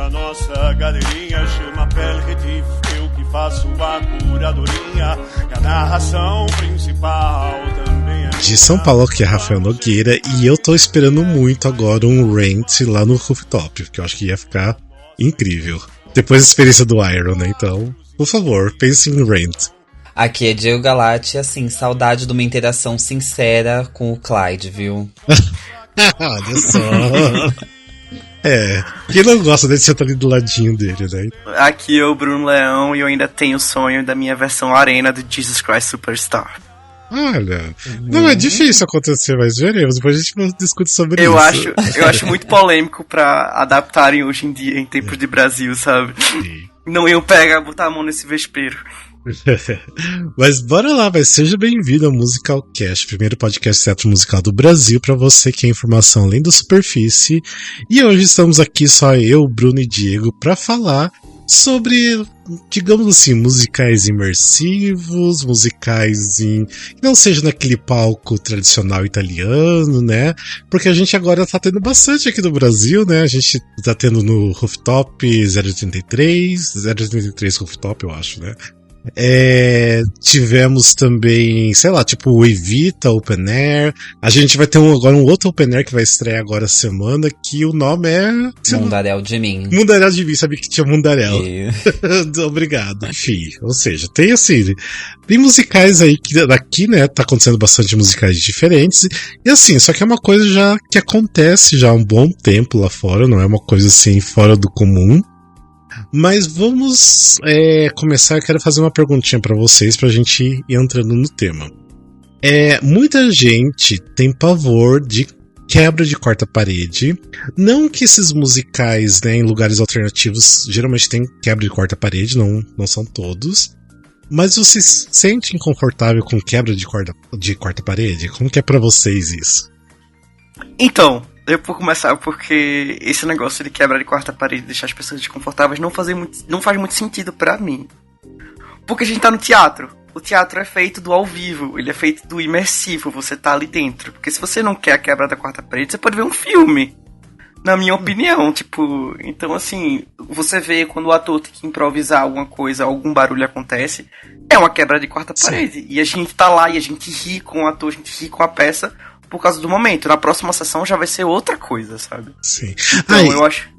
na nossa galerinha, chama Pele Retif, eu que faço a curadoria, e a narração principal também é de São Paulo, que é Rafael Nogueira, e eu tô esperando muito agora um rant lá no Rooftop, porque eu acho que ia ficar incrível. Depois da experiência do Iron, né? Então, por favor, pense em rant. Aqui é Diego Galati, assim, saudade de uma interação sincera com o Clyde, viu? Olha só. Quem não gosta dele, você tá ali do ladinho dele, né? Aqui é o Bruno Leão e eu ainda tenho o sonho da minha versão arena do Jesus Christ Superstar. Olha, não é difícil acontecer, mas veremos. Depois a gente discute sobre isso. Eu acho muito polêmico pra adaptarem hoje em dia, em tempos de Brasil, sabe? Sim. Não iam botar a mão nesse vespeiro. Mas bora lá, seja bem-vindo ao Musicalcast, primeiro podcast de teatro musical do Brasil, pra você que é informação além da superfície. E hoje estamos aqui só eu, Bruno e Diego pra falar sobre, digamos assim, musicais imersivos, musicais que não seja naquele palco tradicional italiano, né? Porque a gente agora tá tendo bastante aqui no Brasil, né? A gente tá tendo no Rooftop 083 Rooftop, eu acho, né? Tivemos também, sei lá, tipo o Evita Open Air. A gente vai ter agora um outro Open Air que vai estrear agora semana, que o nome é Mundaréu de Mim. Mundaréu de Mim, sabia que tinha Mundaréu. Obrigado. Enfim, ou seja, tem assim, tem musicais aí que aqui, né, tá acontecendo bastante musicais diferentes. E assim, só que é uma coisa já que acontece já há um bom tempo lá fora, não é uma coisa assim fora do comum. Mas vamos começar. Eu quero fazer uma perguntinha pra vocês, pra gente ir entrando no tema. Muita gente tem pavor de quebra de quarta parede. Não que esses musicais, né, em lugares alternativos geralmente tem quebra de quarta parede, não são todos. Mas você se sente inconfortável com quebra de quarta parede? Como que é pra vocês isso? Então, eu vou começar porque esse negócio de quebra de quarta parede, deixar as pessoas desconfortáveis, não faz muito sentido pra mim. Porque a gente tá no teatro. O teatro é feito do ao vivo, ele é feito do imersivo, você tá ali dentro. Porque se você não quer a quebra da quarta parede, você pode ver um filme. Na minha opinião, tipo... Então, assim, você vê quando o ator tem que improvisar alguma coisa, algum barulho acontece, é uma quebra de quarta parede. E a gente tá lá e a gente ri com o ator, a gente ri com a peça por causa do momento. Na próxima sessão já vai ser outra coisa, sabe? Sim. Então, eu acho...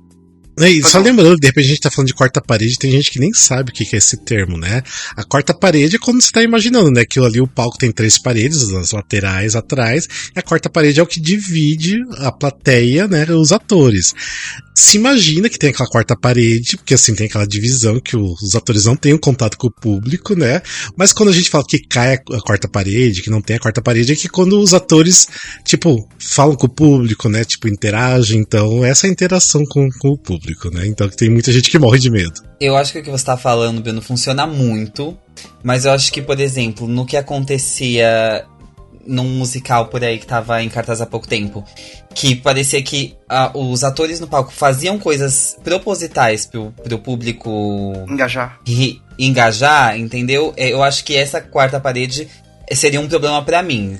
Só lembrando, de repente a gente tá falando de quarta parede, tem gente que nem sabe o que é esse termo, né? A quarta parede é quando você tá imaginando, né? Aquilo ali, o palco tem 3 paredes, nas laterais, atrás, e a quarta parede é o que divide a plateia, né? Os atores. Se imagina que tem aquela quarta parede, porque assim, tem aquela divisão que os atores não têm um contato com o público, né? Mas quando a gente fala que cai a quarta parede, que não tem a quarta parede, é que quando os atores, tipo, falam com o público, né? Tipo, interagem, então essa é a interação com o público. Né? Então tem muita gente que morre de medo. Eu acho que o que você tá falando, Bruno, funciona muito, mas eu acho que, por exemplo, no que acontecia num musical por aí que tava em cartaz há pouco tempo, que parecia que os atores no palco faziam coisas propositais pro público engajar, entendeu? Eu acho que essa quarta parede seria um problema pra mim,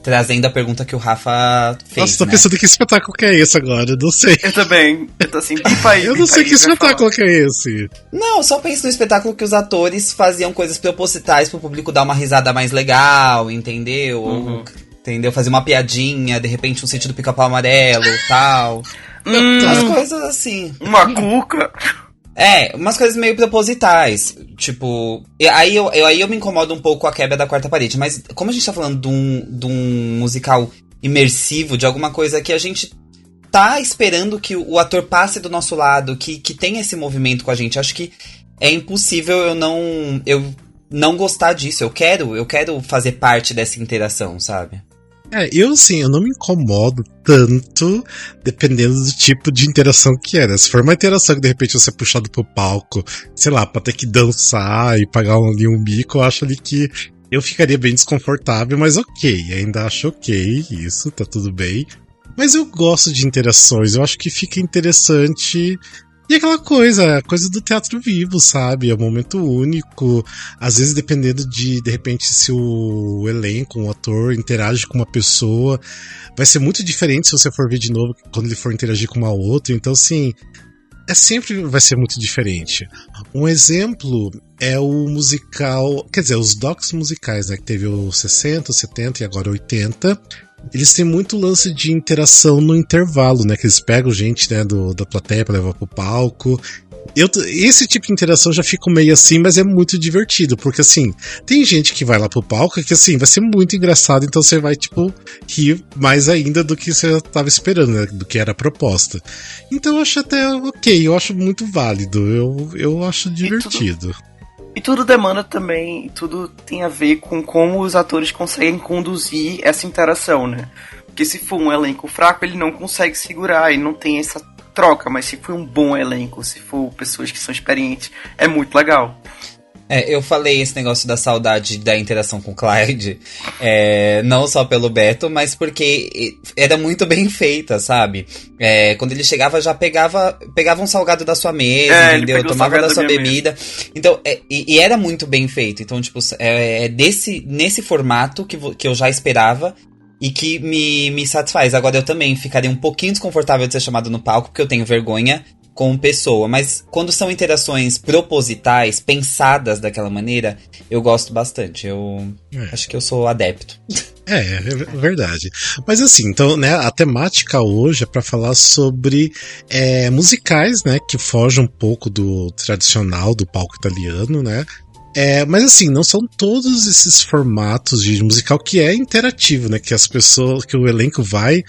trazendo a pergunta que o Rafa fez. Nossa, tô pensando que espetáculo que é esse agora, eu não sei. Eu também, eu tô assim, eu não sei que espetáculo que é esse. Não, só penso no espetáculo que os atores faziam coisas propositais pro público dar uma risada mais legal, entendeu? Uhum. Entendeu? Fazer uma piadinha, de repente um sítio do Pica-Pau Amarelo, tal. Umas coisas assim. Uma cuca. Umas coisas meio propositais. Tipo, aí eu me incomodo um pouco com a quebra da quarta parede. Mas como a gente tá falando de um musical imersivo, de alguma coisa que a gente tá esperando que o ator passe do nosso lado, que tenha esse movimento com a gente, acho que é impossível eu não gostar disso. Eu quero fazer parte dessa interação, sabe? Eu não me incomodo tanto dependendo do tipo de interação que é, né? Se for uma interação que de repente você é puxado pro palco, sei lá, pra ter que dançar e pagar ali um bico, eu acho ali que eu ficaria bem desconfortável, mas ok, ainda acho ok, isso, tá tudo bem. Mas eu gosto de interações, eu acho que fica interessante. E aquela coisa, a coisa do teatro vivo, sabe? É um momento único. Às vezes, dependendo de repente, se o elenco, um ator, interage com uma pessoa, vai ser muito diferente se você for ver de novo quando ele for interagir com uma outra. Então, assim, sempre vai ser muito diferente. Um exemplo é o musical, quer dizer, os docs musicais, né, que teve os 60, 70 e agora 80. Eles têm muito lance de interação no intervalo, né, que eles pegam gente, né, da plateia pra levar pro palco. Esse tipo de interação já fica meio assim, mas é muito divertido, porque assim, tem gente que vai lá pro palco que assim, vai ser muito engraçado, então você vai, tipo, rir mais ainda do que você tava esperando, né, do que era a proposta. Então eu acho até ok, eu acho muito válido, eu acho divertido. E tudo demanda também, tudo tem a ver com como os atores conseguem conduzir essa interação, né? Porque se for um elenco fraco, ele não consegue segurar, e não tem essa troca, mas se for um bom elenco, se for pessoas que são experientes, é muito legal. Eu falei esse negócio da saudade da interação com o Clyde, não só pelo Beto, mas porque era muito bem feita, sabe? Quando ele chegava, já pegava um salgado da sua mesa, entendeu? Tomava da sua bebida. Então, e era muito bem feito. Então, tipo, nesse formato que eu já esperava e que me satisfaz. Agora, eu também ficaria um pouquinho desconfortável de ser chamado no palco, porque eu tenho vergonha com pessoa, mas quando são interações propositais, pensadas daquela maneira, eu gosto bastante. Eu acho que eu sou adepto. É verdade. Mas assim, então, né, a temática hoje é para falar sobre musicais, né, que fogem um pouco do tradicional do palco italiano, né? Mas assim, não são todos esses formatos de musical que é interativo, né? Que as pessoas, que o elenco vai,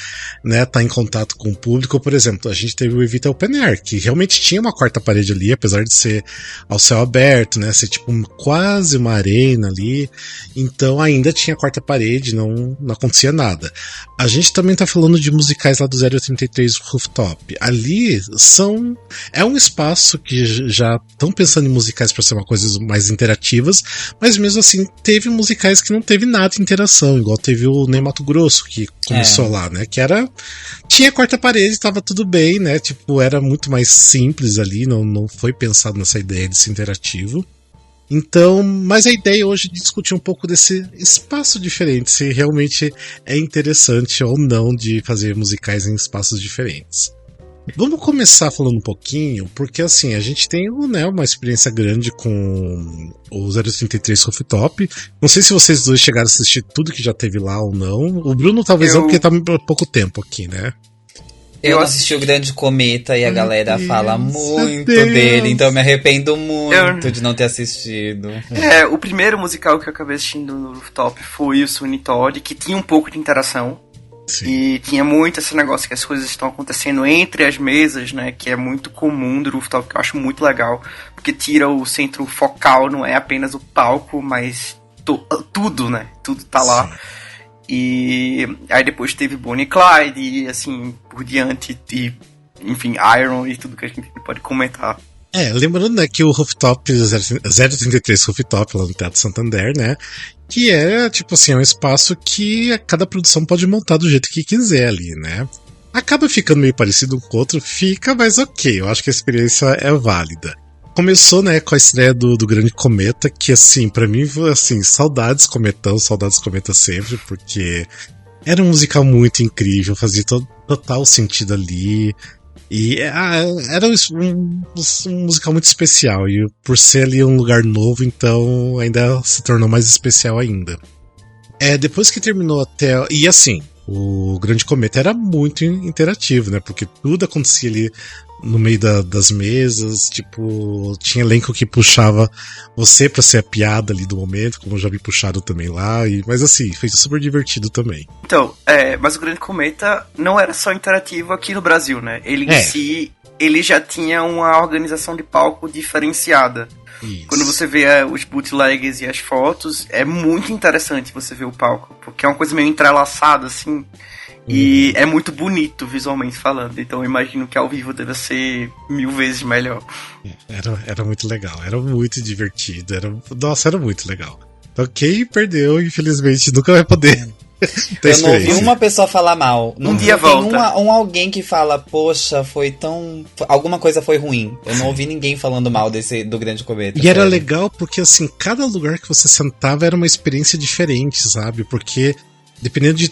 né, tá em contato com o público. Por exemplo, a gente teve o Evita Open Air, que realmente tinha uma quarta parede ali, apesar de ser ao céu aberto, né? Ser tipo quase uma arena ali. Então ainda tinha quarta parede, não acontecia nada. A gente também tá falando de musicais lá do 033 Rooftop. Ali é um espaço que já estão pensando em musicais para ser uma coisa mais interativa, mas mesmo assim teve musicais que não teve nada de interação, igual teve o Ney Matogrosso, que começou lá, né, que tinha quarta parede, tava tudo bem, né, tipo, era muito mais simples ali, não foi pensado nessa ideia de ser interativo. Então, mas a ideia hoje é discutir um pouco desse espaço diferente, se realmente é interessante ou não de fazer musicais em espaços diferentes. Vamos começar falando um pouquinho, porque assim, a gente tem, né, uma experiência grande com o 033 Rooftop. Não sei se vocês dois chegaram a assistir tudo que já teve lá ou não. O Bruno talvez não, porque tá há pouco tempo aqui, né? Eu assisti o Grande Cometa e a galera fala muito dele, então eu me arrependo muito de não ter assistido. O primeiro musical que eu acabei assistindo no Rooftop foi o Sweeney Todd, que tinha um pouco de interação. Sim. E tinha muito esse negócio que as coisas estão acontecendo entre as mesas, né? Que é muito comum do Rooftop, que eu acho muito legal. Porque tira o centro focal, não é apenas o palco, mas tudo, né? Tudo tá lá. Sim. E aí depois teve Bonnie e Clyde, e assim, por diante, e enfim, Iron e tudo que a gente pode comentar. Lembrando, né, que o Rooftop 033 Rooftop, lá no Teatro Santander, né, que é, tipo assim, um espaço que cada produção pode montar do jeito que quiser ali, né. Acaba ficando meio parecido um com o outro, mas ok, eu acho que a experiência é válida. Começou, né, com a estreia do Grande Cometa, que, assim, pra mim, assim, saudades Cometa sempre, porque era um musical muito incrível, fazia total sentido ali. E era um musical muito especial, e por ser ali um lugar novo, então ainda se tornou mais especial ainda. Depois que terminou e assim, o Grande Cometa era muito interativo, né? Porque tudo acontecia ali no meio das mesas, tipo, tinha elenco que puxava você pra ser a piada ali do momento, como eu já vi puxado também lá, mas assim, foi super divertido também. Então, mas o Grande Cometa não era só interativo aqui no Brasil, né? Ele em si, ele já tinha uma organização de palco diferenciada. Isso. Quando você vê os bootlegs e as fotos, é muito interessante você ver o palco, porque é uma coisa meio entrelaçada, assim. E é muito bonito visualmente falando. Então eu imagino que ao vivo deve ser 1000 vezes melhor. Era muito legal, era muito divertido. Era muito legal. Ok, perdeu, infelizmente nunca vai poder. Eu não ouvi uma pessoa falar mal. Um dia volta. Alguém que fala, poxa, foi tão... alguma coisa foi ruim. Eu não ouvi ninguém falando mal do Grande Cometa. E era legal porque, assim, cada lugar que você sentava era uma experiência diferente, sabe? Porque, dependendo de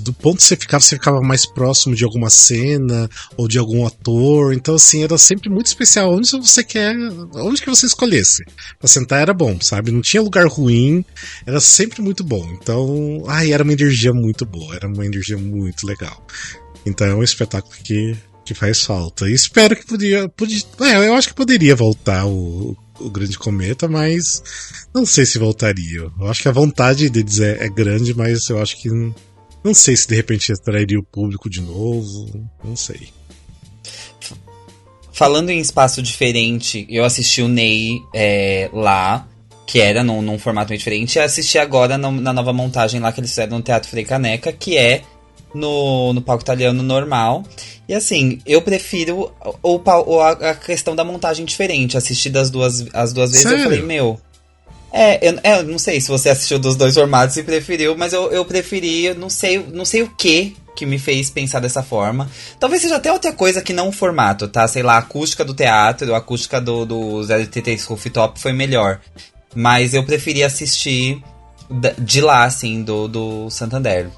do ponto que você ficava mais próximo de alguma cena ou de algum ator. Então, assim, era sempre muito especial. Onde que você escolhesse pra sentar era bom, sabe? Não tinha lugar ruim, era sempre muito bom. Então, era uma energia muito boa, era uma energia muito legal. Então é um espetáculo que faz falta. E espero que eu acho que poderia voltar o Grande Cometa, mas não sei se voltaria. Eu acho que a vontade deles é grande, mas eu acho que não sei se de repente atrairia o público de novo. Não sei. Falando em espaço diferente, eu assisti o Ney lá, que era num formato meio diferente, e assisti agora na nova montagem lá que eles fizeram no Teatro Frei Caneca, que é no palco italiano normal. E assim, eu prefiro a questão da montagem diferente. Assisti as duas vezes. Sério? Eu falei, eu não sei se você assistiu dos dois formatos e preferiu, mas eu preferi, não sei o que me fez pensar dessa forma. Talvez seja até outra coisa que não o formato, tá? Sei lá, a acústica do teatro, a acústica do 083 Rooftop foi melhor. Mas eu preferi assistir de lá, assim, do Santander.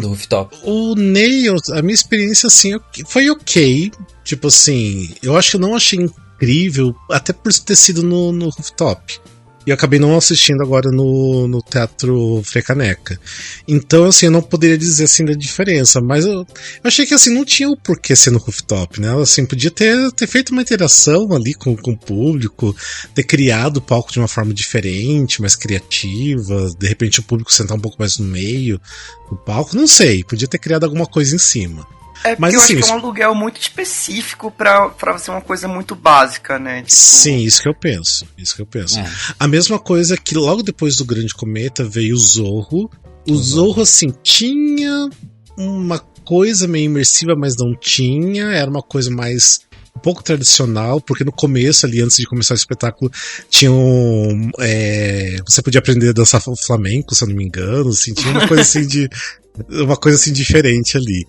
Do Rooftop. O Ney, a minha experiência, assim, foi ok. Tipo assim, eu acho que eu não achei incrível, até por ter sido no Rooftop. E eu acabei não assistindo agora no Teatro Frei Caneca. Então, assim, eu não poderia dizer, assim, da diferença. Mas eu achei que, assim, não tinha o porquê ser no Rooftop, né? Assim, podia ter feito uma interação ali com o público, ter criado o palco de uma forma diferente, mais criativa. De repente o público sentar um pouco mais no meio do palco. Não sei, podia ter criado alguma coisa em cima. Mas eu acho que é um aluguel muito específico pra ser uma coisa muito básica, né? Tipo... Sim, isso que eu penso. A mesma coisa que logo depois do Grande Cometa veio o Zorro. O Zorro, assim, tinha uma coisa meio imersiva, mas não tinha. Era uma coisa mais um pouco tradicional, porque no começo, ali, antes de começar o espetáculo, tinha você podia aprender a dançar flamenco, se eu não me engano. Assim, tinha uma coisa assim diferente ali.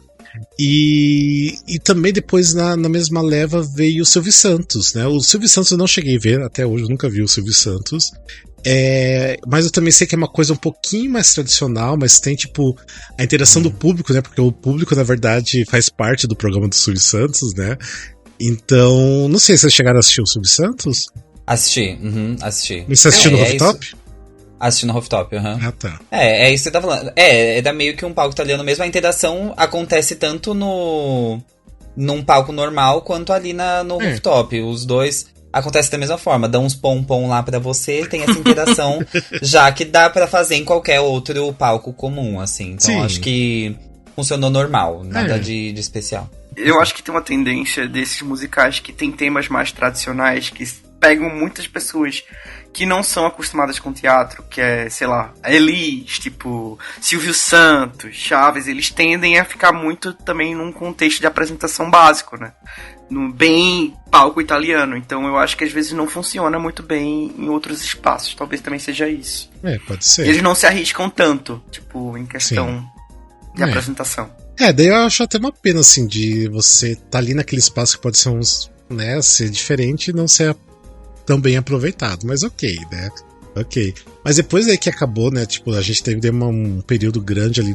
E também depois na mesma leva veio o Silvio Santos, né? O Silvio Santos eu não cheguei a ver, até hoje eu nunca vi o Silvio Santos. Mas eu também sei que é uma coisa um pouquinho mais tradicional, mas tem tipo a interação do público, né? Porque o público, na verdade, faz parte do programa do Silvio Santos, né? Então, não sei se vocês chegaram a assistir o Silvio Santos. Assisti. Você assistiu no Rooftop? Assisti no Rooftop, Ah, tá. É isso que você tá falando. Dá meio que um palco italiano mesmo. A interação acontece tanto num palco normal quanto ali no Rooftop. Os dois acontecem da mesma forma. Dá uns pompom lá pra você, tem essa interação já que dá pra fazer em qualquer outro palco comum, assim. Então, sim, acho que funcionou normal, nada de especial. Eu acho que tem uma tendência desses musicais que tem temas mais tradicionais, que pegam muitas pessoas que não são acostumadas com teatro, que é, sei lá, a Elis, tipo, Silvio Santos, Chaves, eles tendem a ficar muito também num contexto de apresentação básico, né? No bem palco italiano. Então eu acho que às vezes não funciona muito bem em outros espaços. Talvez também seja isso. Pode ser. Eles não se arriscam tanto, tipo, em questão de apresentação. Daí eu acho até uma pena, assim, de você tá ali naquele espaço que pode ser ser diferente e não ser tão bem aproveitado, mas ok, né? Ok. Mas depois daí que acabou, né? Tipo, a gente teve um período grande ali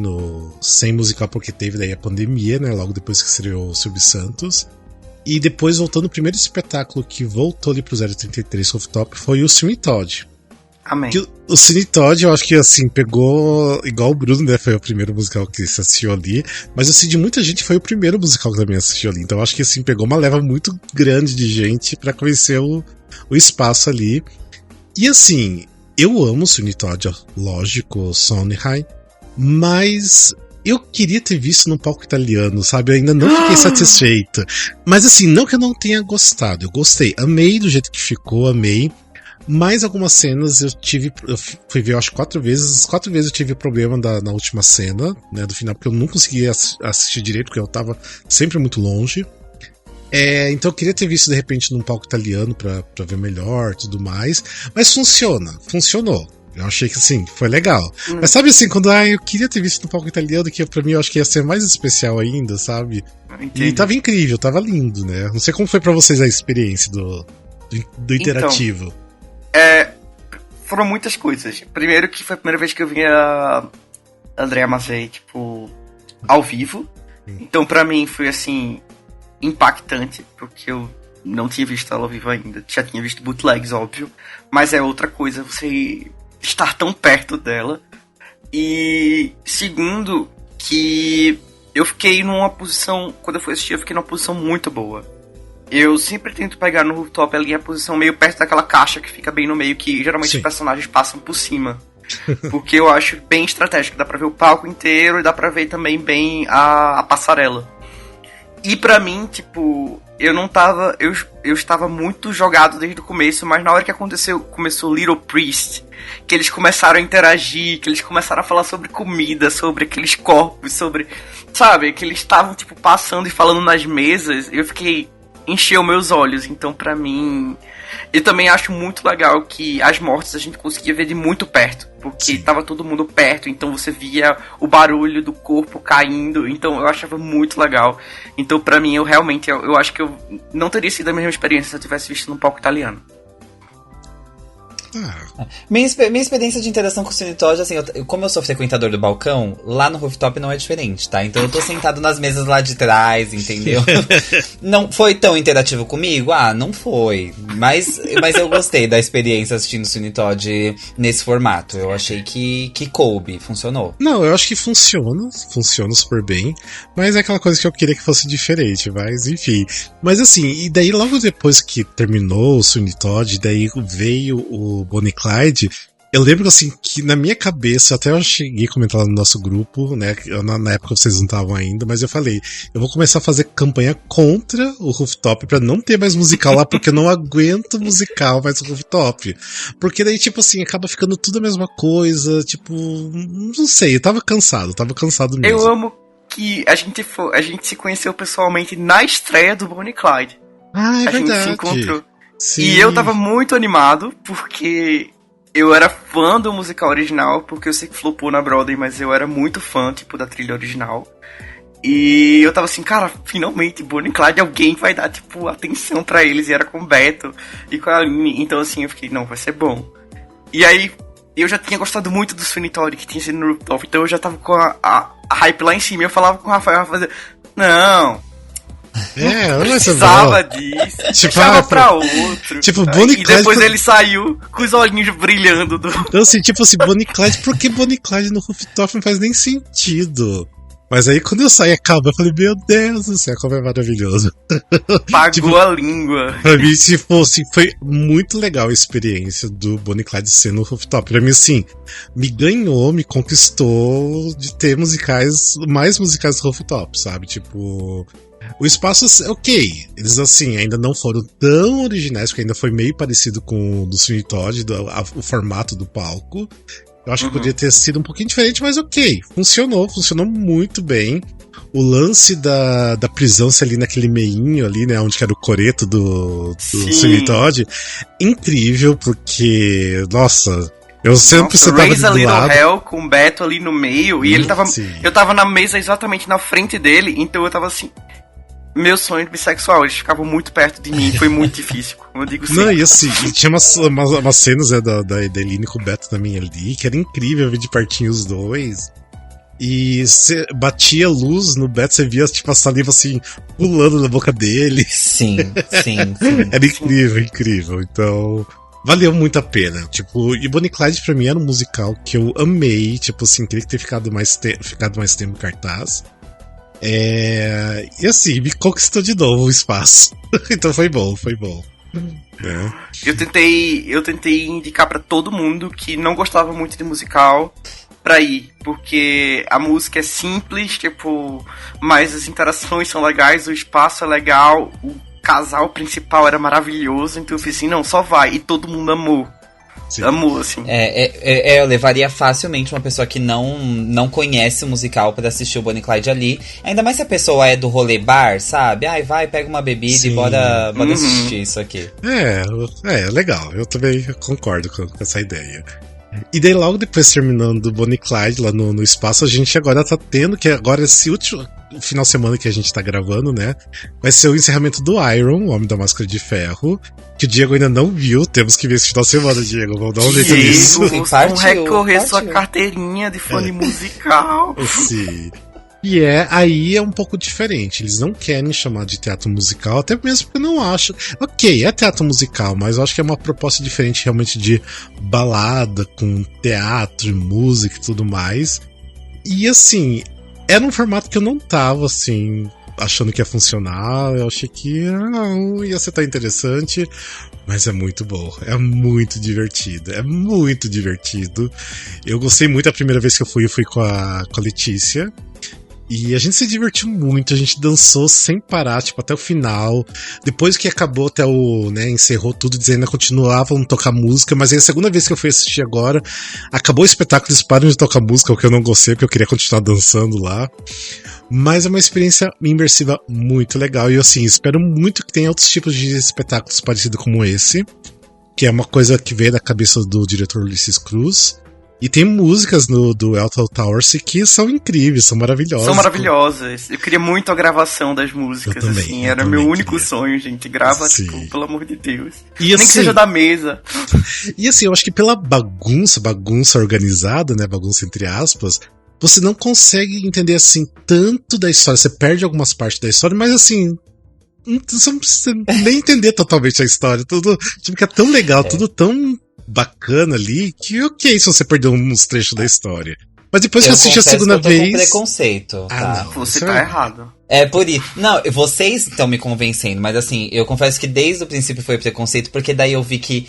sem musical, porque teve daí a pandemia, né? Logo depois que estreou o Silvio Santos. E depois, voltando, o primeiro espetáculo que voltou ali pro 033 Rooftop foi o Sweeney Todd. Amém. O Sweeney Todd, eu acho que assim, pegou igual o Bruno, né? Foi o primeiro musical que se assistiu ali. Mas eu sei de muita gente foi o primeiro musical que também assistiu ali. Então eu acho que assim, pegou uma leva muito grande de gente pra conhecer o espaço ali. E assim, eu amo o Sweeney Todd, lógico, Sondheim, mas eu queria ter visto num palco italiano, sabe? Eu ainda não fiquei satisfeito. Mas assim, não que eu não tenha gostado, eu gostei, amei do jeito que ficou, amei. Mas algumas cenas eu fui ver, eu acho, 4 vezes. As 4 vezes eu tive problema na última cena, né, do final, porque eu não conseguia assistir direito, porque eu tava sempre muito longe. Então eu queria ter visto de repente num palco italiano pra ver melhor e tudo mais. Mas funcionou. Eu achei que assim, foi legal. Mas sabe assim, quando eu queria ter visto no palco italiano, que pra mim eu acho que ia ser mais especial ainda, sabe? Entendi. E tava incrível, tava lindo, né? Não sei como foi pra vocês a experiência do interativo. Foram muitas coisas. Primeiro que foi a primeira vez que eu vinha Andrea Mazei, tipo, ao vivo. Então pra mim foi, assim, impactante, porque eu não tinha visto ela ao vivo ainda. Já tinha visto bootlegs, óbvio, mas é outra coisa você estar tão perto dela. E segundo, que eu fiquei numa posição, quando eu fui assistir, eu fiquei numa posição muito boa. Eu sempre tento pegar no rooftop ali a posição meio perto daquela caixa que fica bem no meio, que geralmente Sim. Os personagens passam por cima. Porque eu acho bem estratégico, dá pra ver o palco inteiro e dá pra ver também bem a passarela. E pra mim, tipo, eu estava muito jogado desde o começo, mas na hora que começou Little Priest, que eles começaram a interagir, que eles começaram a falar sobre comida, sobre aqueles corpos, sobre, sabe, que eles estavam, tipo, passando e falando nas mesas, encheu meus olhos. Então, pra mim, eu também acho muito legal que as mortes a gente conseguia ver de muito perto, porque Sim. Tava todo mundo perto, então você via o barulho do corpo caindo, então eu achava muito legal. Então, pra mim, eu acho que eu não teria sido a mesma experiência se eu tivesse visto num palco italiano. Minha experiência de interação com o Sweeney Todd, assim, como eu sou frequentador do balcão, lá no rooftop não é diferente, tá? Então eu tô sentado nas mesas lá de trás, entendeu? Não foi tão interativo comigo? Não foi. Mas eu gostei da experiência assistindo o Sweeney Todd nesse formato. Eu achei que coube, funcionou. Não, eu acho que funciona super bem, mas é aquela coisa que eu queria que fosse diferente, mas enfim. Mas assim, e daí logo depois que terminou o Sweeney Todd, daí veio o Bonnie e Clyde, eu lembro assim que na minha cabeça, até eu cheguei a comentar lá no nosso grupo, né, na época vocês não estavam ainda, mas eu falei, eu vou começar a fazer campanha contra o Rooftop pra não ter mais musical lá, porque eu não aguento musical mais no Rooftop, porque daí tipo assim, acaba ficando tudo a mesma coisa, tipo, não sei, eu tava cansado mesmo. Eu amo que a gente se conheceu pessoalmente na estreia do Bonnie e Clyde. É verdade. A gente se encontrou. Sim. E eu tava muito animado, porque eu era fã do musical original, porque eu sei que flopou na Broadway, mas eu era muito fã, tipo, da trilha original. E eu tava assim, cara, finalmente, Bonnie e Clyde, alguém vai dar, tipo, atenção pra eles. E era com o Beto e com a Aline. Então, assim, eu fiquei, não, vai ser bom. E aí, eu já tinha gostado muito do Sweeney Todd, que tinha sido no Rooftop, então eu já tava com a hype lá em cima. Eu falava com o Rafael, fazia, não... não precisava disso, deixava pra outro. Tipo, Bonnie e Clyde. E depois ele saiu com os olhinhos brilhando. Então, assim, tipo assim, Bonnie e Clyde, porque Bonnie e Clyde no Rooftop não faz nem sentido. Mas aí quando eu saí a cabo, eu falei, meu Deus do céu, como é maravilhoso. Pagou tipo, a língua. Pra mim, se fosse, foi muito legal a experiência do Bonnie e Clyde ser no Rooftop. Pra mim, assim, me ganhou, me conquistou de ter mais musicais do Rooftop, sabe? Tipo... O espaço, ok, eles assim, ainda não foram tão originais, porque ainda foi meio parecido com o do Sweeney Todd, o formato do palco. Eu acho que poderia ter sido um pouquinho diferente, mas ok, funcionou muito bem. O lance da prisão ser ali naquele meinho ali, né, onde que era o coreto do Sweeney Todd, incrível, porque, nossa... Eu sempre sentava Raise do a Little lado. Hell com o Beto ali no meio, e ele tava... Eu tava na mesa exatamente na frente dele, então eu tava assim... Meu sonho de bissexual, eles ficavam muito perto de mim, foi muito difícil, como eu digo sempre. Não, e assim, e tinha umas cenas da Eline com o Beto também ali, que era incrível ver de pertinho os dois. E você batia luz no Beto, você via tipo a saliva assim, pulando na boca dele. Sim. Era incrível, então... Valeu muito a pena, tipo, e Bonnie e Clyde pra mim era um musical que eu amei, tipo assim, queria ter ficado mais tempo em cartaz. E assim, me conquistou de novo o espaço. Então foi bom. Eu tentei indicar pra todo mundo que não gostava muito de musical pra ir, porque a música é simples, tipo, mas as interações são legais, o espaço é legal, o casal principal era maravilhoso, então eu fiz assim, não, só vai, e todo mundo amou. Sim. Amor, assim. Eu levaria facilmente uma pessoa que não conhece o musical pra assistir o Bonnie e Clyde ali. Ainda mais se a pessoa é do rolê bar, sabe? Vai, pega uma bebida Sim. e bora assistir isso aqui. Legal. Eu também concordo com essa ideia. E daí logo depois, terminando o Bonnie e Clyde lá no espaço, a gente agora tá tendo, que agora esse último... final de semana que a gente tá gravando, né? Vai ser o encerramento do Iron, o Homem da Máscara de Ferro, que o Diego ainda não viu. Temos que ver esse final de semana, Diego. Vamos dar um jeito nisso. Vamos recorrer sua carteirinha de fã de musical. Sim. E aí é um pouco diferente. Eles não querem chamar de teatro musical, até mesmo porque eu não acho. Ok, é teatro musical, mas eu acho que é uma proposta diferente realmente de balada, com teatro, música e tudo mais. E assim, era um formato que eu não tava assim, achando que ia funcionar. Eu achei que ia ser tão interessante. Mas é muito bom, é muito divertido, é muito divertido. Eu gostei muito a primeira vez que eu fui com a Letícia. E a gente se divertiu muito, a gente dançou sem parar, tipo, até o final. Depois que acabou até o, né, encerrou tudo, dizendo que continuavam a tocar música, mas aí a segunda vez que eu fui assistir agora, acabou o espetáculo, eles param de tocar música, o que eu não gostei, porque eu queria continuar dançando lá. Mas é uma experiência imersiva muito legal, e assim, espero muito que tenha outros tipos de espetáculos parecidos como esse, que é uma coisa que veio da cabeça do diretor Ulisses Cruz. E tem músicas do Alto Towers que são incríveis, são maravilhosas. São maravilhosas. Eu queria muito a gravação das músicas, assim. Era meu único sonho, gente. Grava, tipo, pelo amor de Deus. E, nem assim, que seja da mesa. E assim, eu acho que pela bagunça organizada, né? Bagunça entre aspas, você não consegue entender, assim, tanto da história. Você perde algumas partes da história, mas assim, você não precisa nem entender totalmente a história. Tudo fica tão legal, tudo tão bacana ali, que ok se você perdeu uns trechos da história. Mas depois que eu assisti a segunda vez... Eu tô com preconceito, tá? Não, você tá errado. É por isso. Não, vocês estão me convencendo, mas assim, eu confesso que desde o princípio foi preconceito, porque daí eu vi que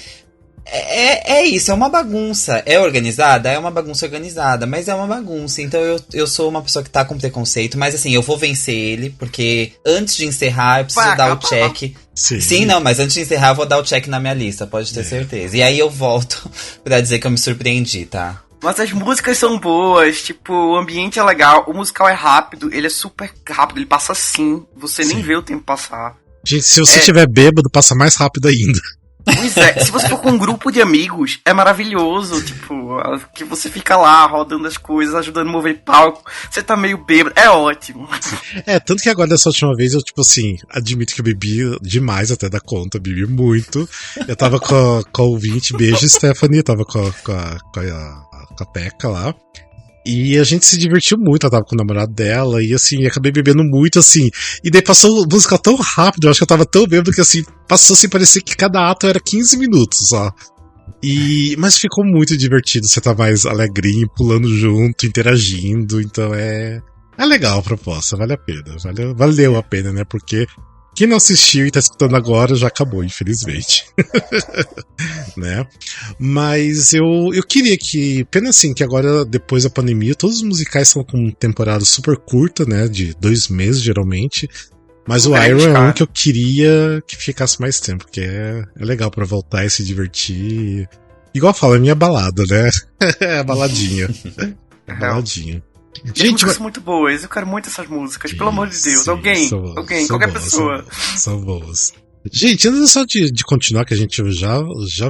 é isso, é uma bagunça. É organizada? É uma bagunça organizada, mas é uma bagunça. Então eu sou uma pessoa que tá com preconceito, mas assim, eu vou vencer ele, porque antes de encerrar eu preciso dar o check. Sim, não, mas antes de encerrar eu vou dar o check na minha lista, pode ter certeza. E aí eu volto pra dizer que eu me surpreendi, tá? Mas as músicas são boas, tipo, o ambiente é legal, o musical é rápido, ele é super rápido, ele passa assim, você nem vê o tempo passar. Gente, se você estiver bêbado, passa mais rápido ainda. Pois é, se você for com um grupo de amigos, é maravilhoso, tipo, que você fica lá rodando as coisas, ajudando a mover palco, você tá meio bêbado, é ótimo. Tanto que agora dessa última vez eu, tipo assim, admito que eu bebi demais até da conta, bebi muito. Eu tava com a ouvinte, beijo Stephanie, eu tava com a Teca lá. E a gente se divertiu muito, ela tava com o namorado dela, e assim, acabei bebendo muito, assim. E daí passou a música tão rápido, eu acho que eu tava tão bêbado que assim, passou sem parecer que cada ato era 15 minutos só. Mas ficou muito divertido, você tá mais alegrinho, pulando junto, interagindo, então é legal a proposta, vale a pena, valeu a pena, né, porque quem não assistiu e tá escutando agora já acabou, infelizmente. Né? Mas eu queria que, pena assim, que agora, depois da pandemia, todos os musicais são com temporada super curta, né? De 2 meses, geralmente. Mas o Iron é um que eu queria que ficasse mais tempo, porque é legal pra voltar e se divertir. Igual eu falo, é minha balada, né? É a baladinha. Baladinha. Gente, as músicas são muito boas, eu quero muito essas músicas, pelo amor de Deus. Alguém, qualquer pessoa. São boas. Gente, antes só de continuar, que a gente já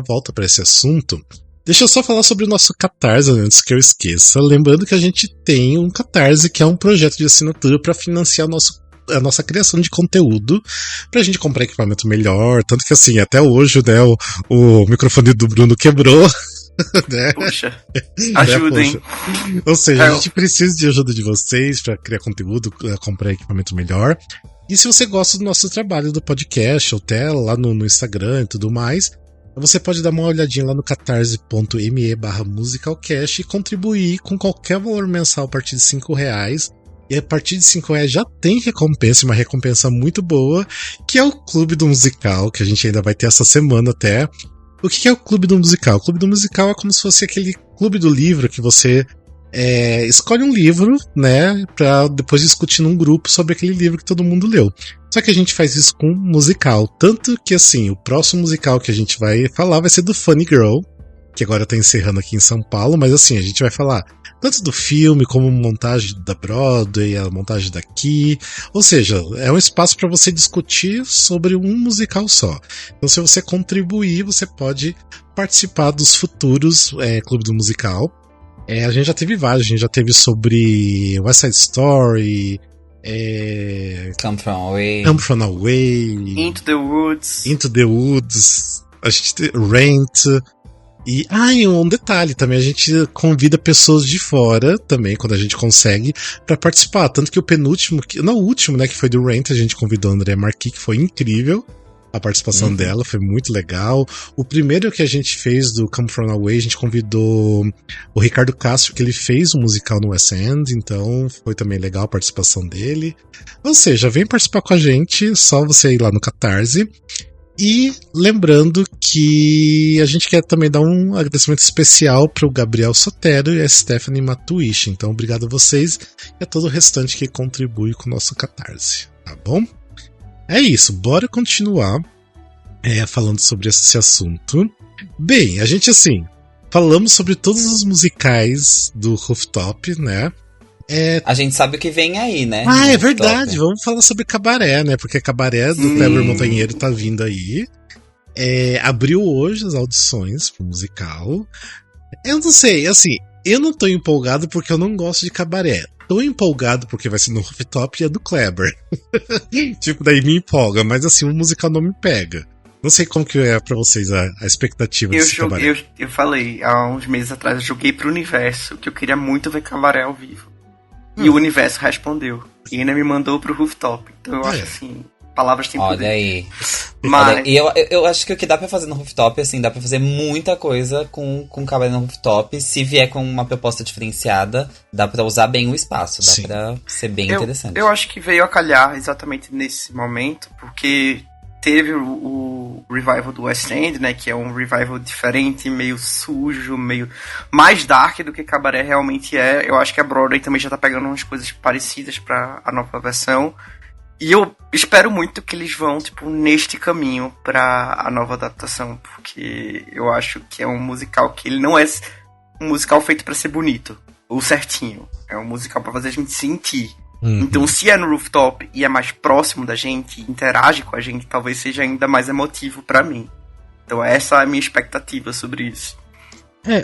volta pra esse assunto, deixa eu só falar sobre o nosso Catarse antes que eu esqueça. Lembrando que a gente tem um Catarse, que é um projeto de assinatura para financiar a nossa criação de conteúdo, pra gente comprar equipamento melhor. Tanto que assim, até hoje, né, o microfone do Bruno quebrou. Né? Poxa, ajudem. Ou seja, a gente precisa de ajuda de vocês para criar conteúdo, comprar equipamento melhor. E se você gosta do nosso trabalho do podcast, ou até lá no Instagram e tudo mais, você pode dar uma olhadinha lá no catarse.me/musicalcast e contribuir com qualquer valor mensal a partir de R$5. E a partir de R$5 já tem recompensa, uma recompensa muito boa, que é o Clube do Musical, que a gente ainda vai ter essa semana até. O que é o Clube do Musical? O Clube do Musical é como se fosse aquele clube do livro que você escolhe um livro, né, pra depois discutir num grupo sobre aquele livro que todo mundo leu. Só que a gente faz isso com musical. Tanto que, assim, o próximo musical que a gente vai falar vai ser do Funny Girl, que agora tá encerrando aqui em São Paulo, mas assim, a gente vai falar tanto do filme como montagem da Broadway, a montagem daqui, ou seja, é um espaço para você discutir sobre um musical só. Então, se você contribuir, você pode participar dos futuros Clube do Musical. A gente já teve vários, a gente já teve sobre West Side Story, Come From Away. Come From Away. Into the Woods. Into the Woods. A gente tem Rent. E um detalhe também, a gente convida pessoas de fora também, quando a gente consegue, pra participar. Tanto que o penúltimo, não, o último, né, que foi do Rent, a gente convidou a Andrea Marquis, que foi incrível. A participação dela foi muito legal. O primeiro que a gente fez do Come From Away, a gente convidou o Ricardo Castro, que ele fez um musical no West End, então foi também legal a participação dele. Ou seja, vem participar com a gente, só você ir lá no Catarse. E lembrando que a gente quer também dar um agradecimento especial para o Gabriel Sotero e a Stephanie Matuishi. Então, obrigado a vocês e a todo o restante que contribui com o nosso Catarse, tá bom? É isso, bora continuar falando sobre esse assunto. Bem, a gente falamos sobre todos os musicais do Rooftop, né? A gente sabe o que vem aí, né? É verdade, vamos falar sobre Cabaré, né? Porque Cabaré do Kleber Montanheiro tá vindo aí. Abriu hoje as audições pro musical. Eu não sei, eu não tô empolgado porque eu não gosto de Cabaré. Tô empolgado porque vai ser no Rooftop e é do Kleber. Daí me empolga, mas o musical não me pega. Não sei como que é pra vocês a expectativa desse Cabaré. Eu falei, há uns meses atrás, eu joguei pro Universo, que eu queria muito ver Cabaré ao vivo. E o Universo respondeu. E ainda me mandou pro Rooftop. Então eu acho palavras têm poder. Olha aí. Mas... E eu acho que o que dá pra fazer no Rooftop, dá pra fazer muita coisa com Cabaré no Rooftop. Se vier com uma proposta diferenciada, dá pra usar bem o espaço. Dá pra ser bem interessante. Eu acho que veio a calhar exatamente nesse momento, porque teve o revival do West End, né, que é um revival diferente, meio sujo, meio mais dark do que Cabaré realmente é. Eu acho que a Broadway também já tá pegando umas coisas parecidas pra a nova versão. E eu espero muito que eles vão, neste caminho pra a nova adaptação, porque eu acho que é um musical que ele não é um musical feito pra ser bonito, ou certinho. É um musical pra fazer a gente sentir. Então, se é no Rooftop e é mais próximo da gente, interage com a gente, talvez seja ainda mais emotivo pra mim. Então, essa é a minha expectativa sobre isso.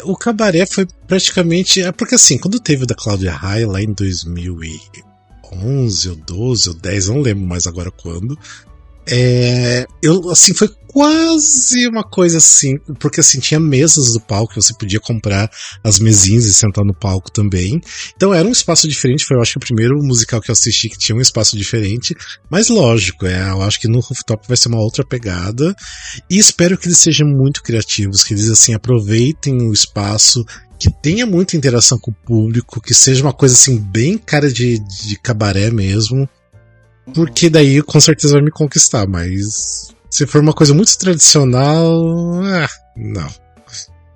O Cabaré foi praticamente... Porque quando teve o da Cláudia Raia lá em 2011 ou 12 ou 10, não lembro mais agora quando. Foi quase uma coisa porque tinha mesas do palco, você podia comprar as mesinhas e sentar no palco também. Então era um espaço diferente, foi eu acho que o primeiro musical que eu assisti que tinha um espaço diferente, mas lógico, eu acho que no Rooftop vai ser uma outra pegada, e espero que eles sejam muito criativos, que eles aproveitem o espaço, que tenha muita interação com o público, que seja uma coisa bem cara de Cabaré mesmo. Porque daí com certeza vai me conquistar, mas se for uma coisa muito tradicional, não.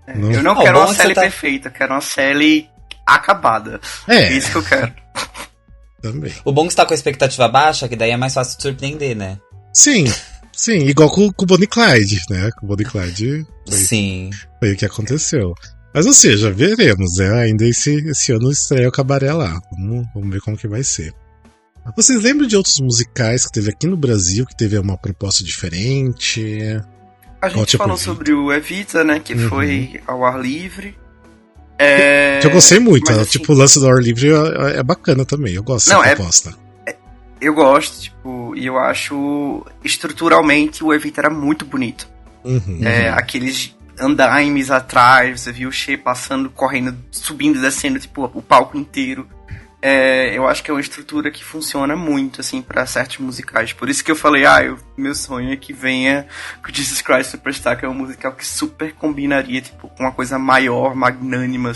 Eu não quero uma série perfeita, eu quero uma série acabada. É isso que eu quero. Também. O bom é que você tá com a expectativa baixa, que daí é mais fácil de surpreender, né? Sim, igual com o Bonnie e Clyde, né? Com o Bonnie e Clyde foi o que aconteceu. Mas ou seja, veremos, né? Ainda esse ano estreia o Cabaré lá. Vamos ver como que vai ser. Vocês lembram de outros musicais que teve aqui no Brasil, que teve uma proposta diferente? A gente falou sobre o Evita, né, que foi ao ar livre. Que eu gostei muito, o lance do ar livre é bacana também, eu gosto dessa proposta. Eu gosto, e eu acho, estruturalmente, o Evita era muito bonito. Aqueles andaimes atrás, você viu o Che passando, correndo, subindo e descendo, o palco inteiro. Eu acho que é uma estrutura que funciona muito, pra certos musicais. Por isso que eu falei, meu sonho é que venha com Jesus Christ Superstar, que é um musical que super combinaria, com uma coisa maior, magnânima,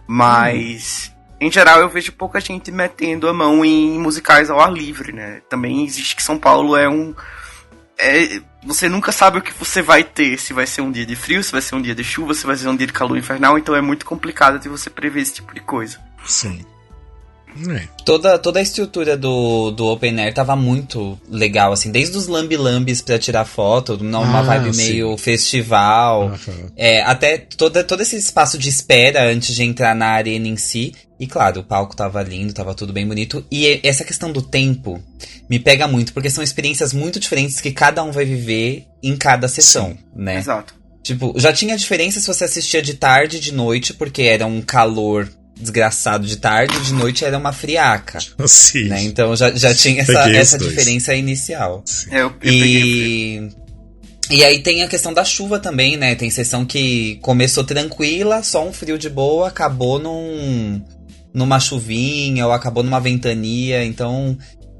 Mas, em geral, eu vejo pouca gente metendo a mão em musicais ao ar livre, né? Também existe que São Paulo você nunca sabe o que você vai ter, se vai ser um dia de frio, se vai ser um dia de chuva, se vai ser um dia de calor infernal, então é muito complicado de você prever esse tipo de coisa. Sim. Toda a estrutura do Open Air tava muito legal, desde os lambi-lambis pra tirar foto, numa vibe meio festival, até todo esse espaço de espera antes de entrar na arena em si. E claro, o palco tava lindo, tava tudo bem bonito. E essa questão do tempo me pega muito, porque são experiências muito diferentes que cada um vai viver em cada sessão, né? Exato. Já tinha diferença se você assistia de tarde e de noite, porque era um calor desgraçado de tarde, de noite era uma friaca. Sim. Né? Então já tinha essa diferença inicial. Eu peguei. E aí tem a questão da chuva também, né? Tem sessão que começou tranquila, só um frio de boa, acabou numa chuvinha ou acabou numa ventania. Então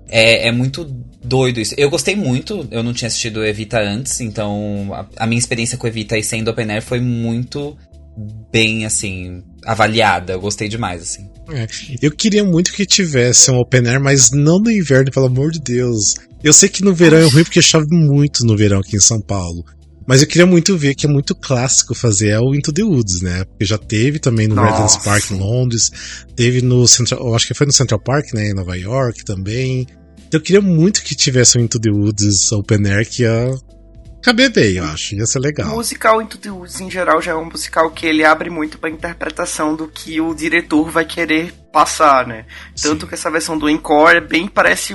é muito doido isso. Eu gostei muito, eu não tinha assistido Evita antes, então a minha experiência com Evita e sendo open air foi muito bem, assim, avaliada. Eu gostei demais, assim. Eu queria muito que tivesse um open air, mas não no inverno, pelo amor de Deus. Eu sei que no verão é ruim porque chove muito no verão aqui em São Paulo. Mas eu queria muito ver, que é muito clássico fazer, o Into the Woods, né? Porque já teve também no Regent's Park em Londres, teve no Central, eu acho que foi no Central Park, né, em Nova York também. Então eu queria muito que tivesse um Into the Woods open air, que ia caber bem, eu acho, ia ser legal. O musical Into the Woods, em geral, já é um musical que ele abre muito pra interpretação do que o diretor vai querer passar, né? Tanto Sim. que essa versão do Encore parece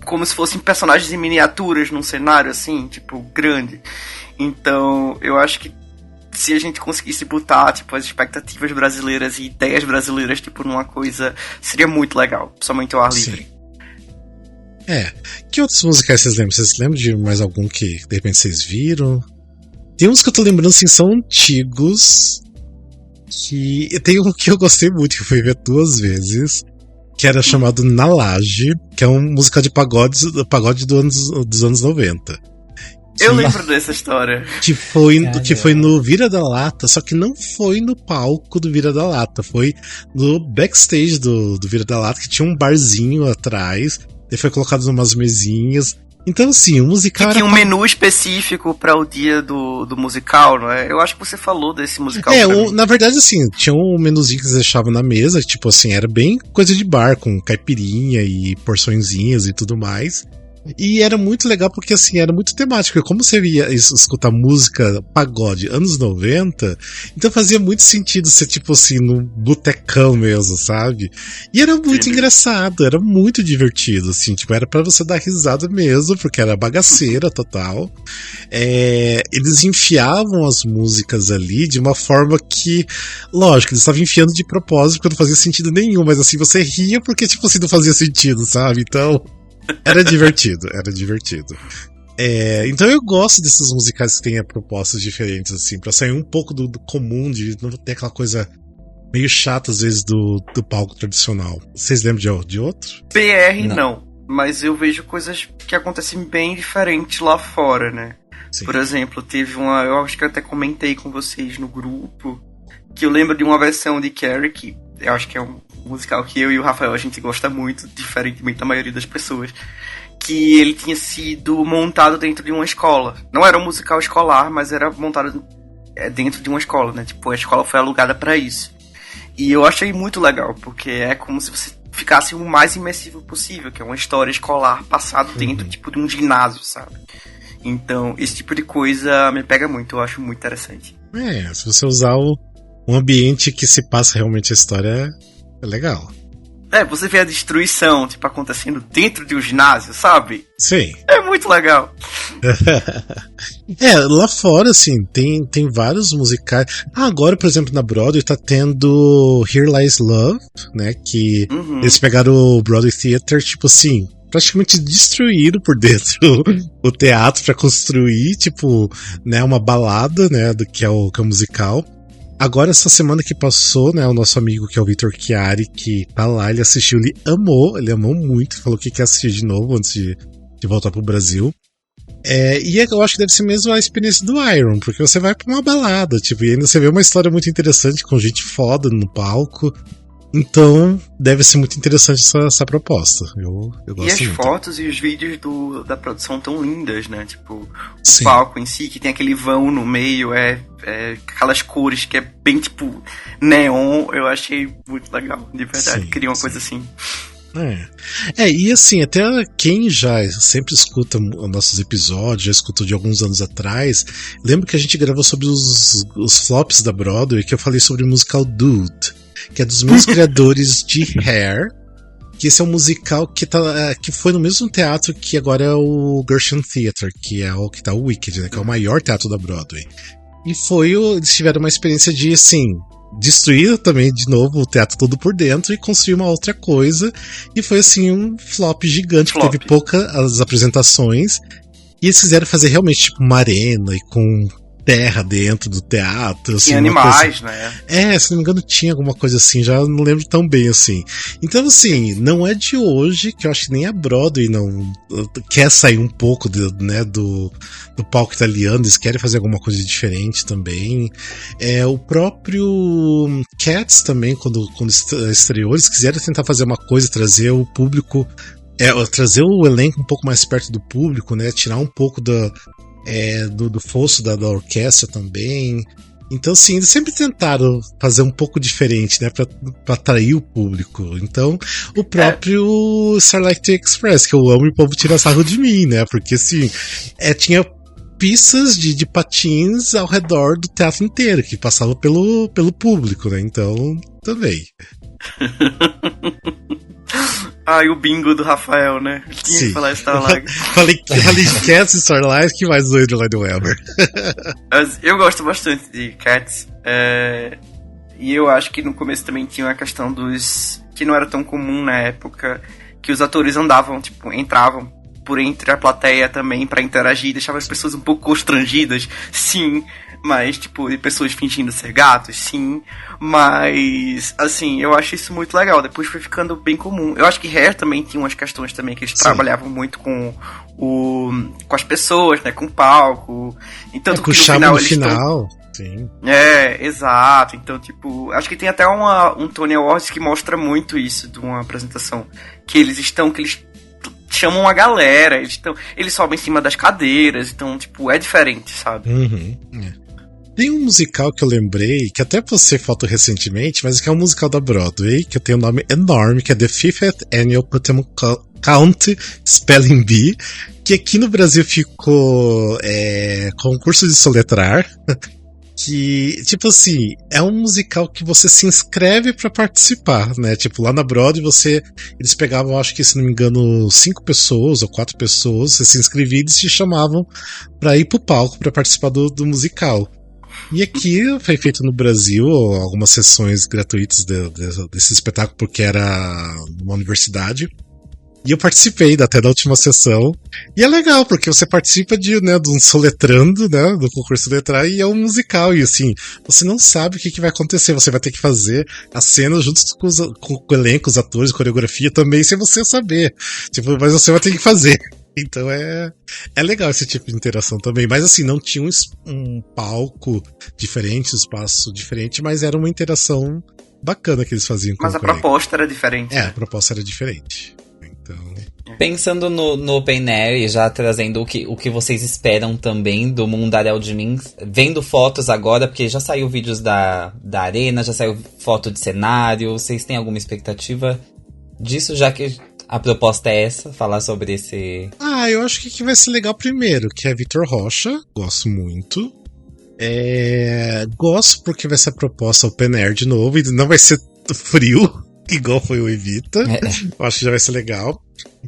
como se fossem personagens em miniaturas num cenário, assim, tipo, grande. Então, eu acho que se a gente conseguisse botar, tipo, as expectativas brasileiras e ideias brasileiras, tipo, numa coisa, seria muito legal, somente ao ar livre. Que outros musicais vocês lembram? Vocês lembram de mais algum que, de repente, vocês viram? Tem uns que eu tô lembrando, assim, são antigos, que tem um que eu gostei muito, que eu fui ver 2 vezes, que era chamado Na Laje, que é um musical de pagode dos anos 90. Eu lembro dessa história. Que foi no Vira da Lata, só que não foi no palco do Vira da Lata, foi no backstage do Vira da Lata, que tinha um barzinho atrás, e foi colocado umas mesinhas. Então, assim, o musical que tinha um menu específico para o dia do musical, não é? Eu acho que você falou desse musical. Na verdade, assim, tinha um menuzinho que eles deixavam na mesa, tipo assim, era bem coisa de bar, com caipirinha e porçõezinhas e tudo mais. E era muito legal porque, assim, era muito temático. Como você ia escutar música pagode anos 90, então fazia muito sentido ser, tipo assim, num botecão mesmo, sabe? E era muito engraçado, era muito divertido, assim, tipo, era pra você dar risada mesmo, porque era bagaceira total. Eles enfiavam as músicas ali de uma forma que, lógico, eles estavam enfiando de propósito, porque não fazia sentido nenhum, mas assim, você ria porque, tipo assim, não fazia sentido, sabe? Então... Era divertido. Então eu gosto desses musicais que têm propostas diferentes, assim, pra sair um pouco do comum, de não ter aquela coisa meio chata, às vezes, do palco tradicional. Vocês lembram de outro? PR não, mas eu vejo coisas que acontecem bem diferentes lá fora, né? Sim. Por exemplo, teve eu acho que eu até comentei com vocês no grupo, que eu lembro de uma versão de Carrie, que eu acho que é um musical que eu e o Rafael a gente gosta muito, diferentemente da maioria das pessoas, que ele tinha sido montado dentro de uma escola. Não era um musical escolar, mas era montado dentro de uma escola, né? Tipo, a escola foi alugada pra isso. E eu achei muito legal, porque é como se você ficasse o mais imersivo possível, que é uma história escolar passada dentro, tipo, de um ginásio, sabe? Então, esse tipo de coisa me pega muito, eu acho muito interessante. Se você usar um ambiente que se passa realmente a história, é legal. Você vê a destruição, tipo, acontecendo dentro de um ginásio, sabe? Sim. É muito legal. Lá fora, assim, tem vários musicais. Agora, por exemplo, na Broadway tá tendo Here Lies Love, né? Que eles pegaram o Broadway Theater, tipo assim, praticamente destruíram por dentro o teatro pra construir, tipo, né, uma balada, né, do que é o musical. Agora, essa semana que passou, né, o nosso amigo, que é o Vitor Chiari, que tá lá, ele assistiu, ele amou muito, falou que quer assistir de novo antes de voltar pro Brasil. E eu acho que deve ser mesmo a experiência do Iron, porque você vai pra uma balada, tipo, e ainda você vê uma história muito interessante, com gente foda no palco. Então, deve ser muito interessante essa proposta. Eu gosto e as muito. Fotos e os vídeos da produção tão lindas, né? Tipo, o palco em si, que tem aquele vão no meio, aquelas cores que é bem tipo neon. Eu achei muito legal, de verdade. Queria uma coisa assim. E assim, até quem já sempre escuta os nossos episódios, já escutou de alguns anos atrás, lembro que a gente gravou sobre os flops da Broadway, que eu falei sobre o musical Dude, que é dos meus criadores de Hair, que esse é um musical que foi no mesmo teatro que agora é o Gershwin Theatre, que é o que tá o Wicked, né, que é o maior teatro da Broadway. E eles tiveram uma experiência de, assim, destruir também de novo o teatro todo por dentro e construir uma outra coisa. E foi, assim, um flop gigante, que teve poucas apresentações. E eles quiseram fazer realmente, tipo, uma arena e com terra dentro do teatro. Assim, tinha animais, né? Se não me engano tinha alguma coisa assim, já não lembro tão bem assim. Então assim, não é de hoje, que eu acho que nem a Broadway não quer sair um pouco do palco italiano, eles querem fazer alguma coisa diferente também. O próprio Cats também, quando estreou, eles quiseram tentar fazer uma coisa, trazer o público, trazer o elenco um pouco mais perto do público, né? Tirar um pouco do fosso da orquestra também. Então, sim, eles sempre tentaram fazer um pouco diferente, né, pra atrair o público. Então, o próprio Starlight Express, que eu amo, e o povo tira sarro de mim, né, porque, assim, tinha pistas de patins ao redor do teatro inteiro, que passava pelo público, né, então, também. E o bingo do Rafael, né? Tinha que falar Starlight. falei Cats e Starlight, que mais doido lá do Weber. Eu gosto bastante de Cats. E eu acho que no começo também tinha uma questão que não era tão comum na época, que os atores andavam, tipo, entravam por entre a plateia também pra interagir, deixava as pessoas um pouco constrangidas, sim, mas, tipo, de pessoas fingindo ser gatos, sim, mas, assim, eu acho isso muito legal, depois foi ficando bem comum. Eu acho que Hair também tinha umas questões também, que eles trabalhavam muito com as pessoas, né, com o palco, então, com o charme no final. Sim. Exato. Então, tipo, acho que tem até um Tony Awards que mostra muito isso de uma apresentação, que eles chamam a galera, eles sobem em cima das cadeiras, então, tipo, é diferente, sabe? Tem um musical que eu lembrei, que até postei foto recentemente, mas que é um musical da Broadway, que tem um nome enorme, que é The 50th Annual Putnam County Spelling Bee, que aqui no Brasil ficou concurso de soletrar, que, tipo assim, é um musical que você se inscreve pra participar, né? Tipo, lá na Broadway eles pegavam, acho que, se não me engano, 5 pessoas ou 4 pessoas, você se inscrevia e eles te chamavam pra ir pro palco pra participar do musical. E aqui foi feito no Brasil algumas sessões gratuitas desse espetáculo, porque era numa universidade. E eu participei até da última sessão. E é legal, porque você participa de um soletrando, né? Do concurso letrar, e é um musical. E assim, você não sabe o que vai acontecer. Você vai ter que fazer as cenas junto com o elenco, os atores, coreografia também, sem você saber. Tipo, mas você vai ter que fazer. Então é legal esse tipo de interação também. Mas assim, não tinha um palco diferente, um espaço diferente, mas era uma interação bacana que eles faziam com o elenco. Mas a proposta era diferente. A proposta era diferente. Então... Pensando no Open Air e já trazendo o que vocês esperam também do Mundaréu de Minsk, vendo fotos agora, porque já saiu vídeos da arena, já saiu foto de cenário, vocês têm alguma expectativa disso, já que a proposta é essa, falar sobre esse... eu acho que vai ser legal primeiro, que é Vitor Rocha, gosto muito. Gosto porque vai ser a proposta Open Air de novo, e não vai ser frio, igual foi o Evita. Eu acho que já vai ser legal.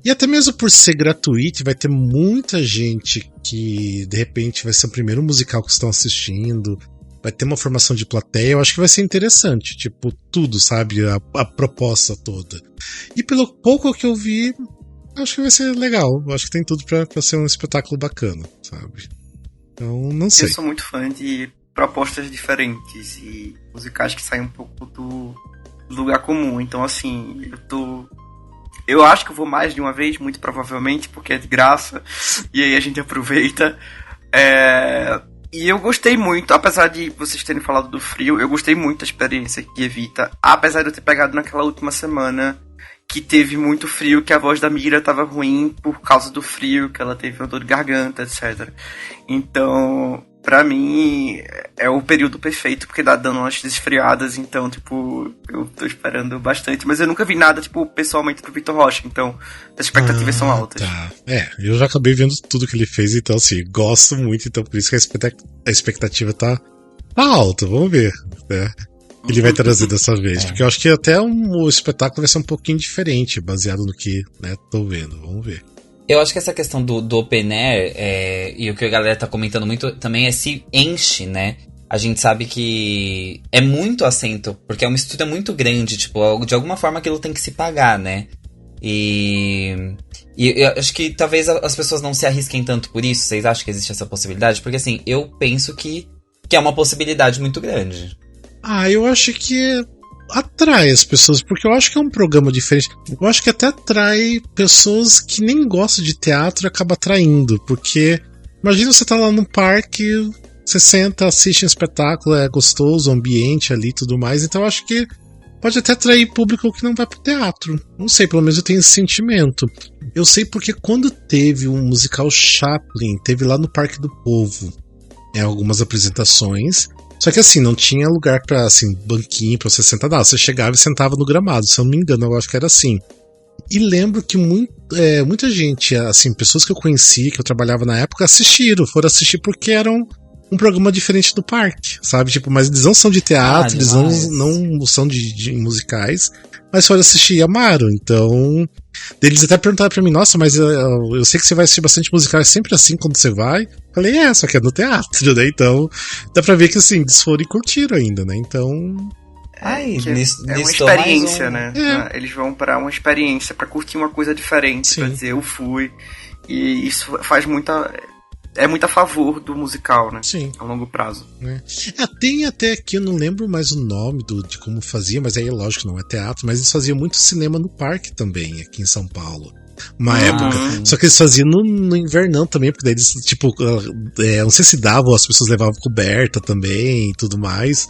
E até mesmo por ser gratuito, vai ter muita gente que, de repente, vai ser o primeiro musical que estão assistindo. Vai ter uma formação de plateia. Eu acho que vai ser interessante. Tipo, tudo, sabe? A proposta toda. E pelo pouco que eu vi, acho que vai ser legal. Eu acho que tem tudo pra ser um espetáculo bacana, sabe? Então, não sei. Eu sou muito fã de propostas diferentes e musicais que saem um pouco do lugar comum. Então, assim, eu acho que eu vou mais de uma vez, muito provavelmente, porque é de graça, e aí a gente aproveita. E eu gostei muito, apesar de vocês terem falado do frio, eu gostei muito da experiência de Evita, apesar de eu ter pegado naquela última semana que teve muito frio, que a voz da Mira tava ruim por causa do frio, que ela teve uma dor de garganta, etc. Então, pra mim, é o período perfeito, porque dá dando umas desfriadas, então, tipo, eu tô esperando bastante. Mas eu nunca vi nada, tipo, pessoalmente pro Vitor Rocha, então as expectativas são altas. Tá. Eu já acabei vendo tudo que ele fez, então, assim, gosto muito, então por isso que a expectativa tá alta, vamos ver, né? Ele vai trazer dessa vez, porque eu acho que até o espetáculo vai ser um pouquinho diferente, baseado no que, né, tô vendo, vamos ver. Eu acho que essa questão do open air, e o que a galera tá comentando muito também, é se enche, né? A gente sabe que é muito assento, porque é uma estrutura muito grande, tipo, de alguma forma aquilo tem que se pagar, né? E eu acho que talvez as pessoas não se arrisquem tanto por isso. Vocês acham que existe essa possibilidade? Porque assim, eu penso que é uma possibilidade muito grande. Eu acho que atrai as pessoas, porque eu acho que é um programa diferente. Eu acho que até atrai pessoas que nem gostam de teatro e acaba atraindo, porque imagina você tá lá no parque, você senta, assiste um espetáculo, é gostoso, o ambiente ali e tudo mais, então eu acho que pode até atrair público que não vai pro teatro. Não sei, pelo menos eu tenho esse sentimento. Eu sei porque quando teve um musical Chaplin, teve lá no Parque do Povo, algumas apresentações. Só que assim, não tinha lugar pra, assim, banquinho pra você sentar. Não, você chegava e sentava no gramado, se eu não me engano, eu acho que era assim. E lembro que muita gente, assim, pessoas que eu conheci, que eu trabalhava na época, foram assistir porque eram um programa diferente do parque, sabe? Tipo, mas eles não são de teatro, eles não são de musicais, mas foram assistir e amaram. Então, eles até perguntaram pra mim, nossa, mas eu sei que você vai assistir bastante musical, é sempre assim quando você vai? Falei, só que é no teatro, né? Então, dá pra ver que assim, eles foram e curtiram ainda, né? Então... é uma experiência, né? Eles vão pra uma experiência, pra curtir uma coisa diferente, Sim. Pra dizer, eu fui. E isso faz é muito a favor do musical, né? Sim. A longo prazo. Tem até aqui, eu não lembro mais o nome de como fazia, mas aí lógico não é teatro, mas eles faziam muito cinema no parque também, aqui em São Paulo. Uma época. Só que eles faziam no invernão também, porque daí eles, tipo, não sei se davam, as pessoas levavam coberta também e tudo mais.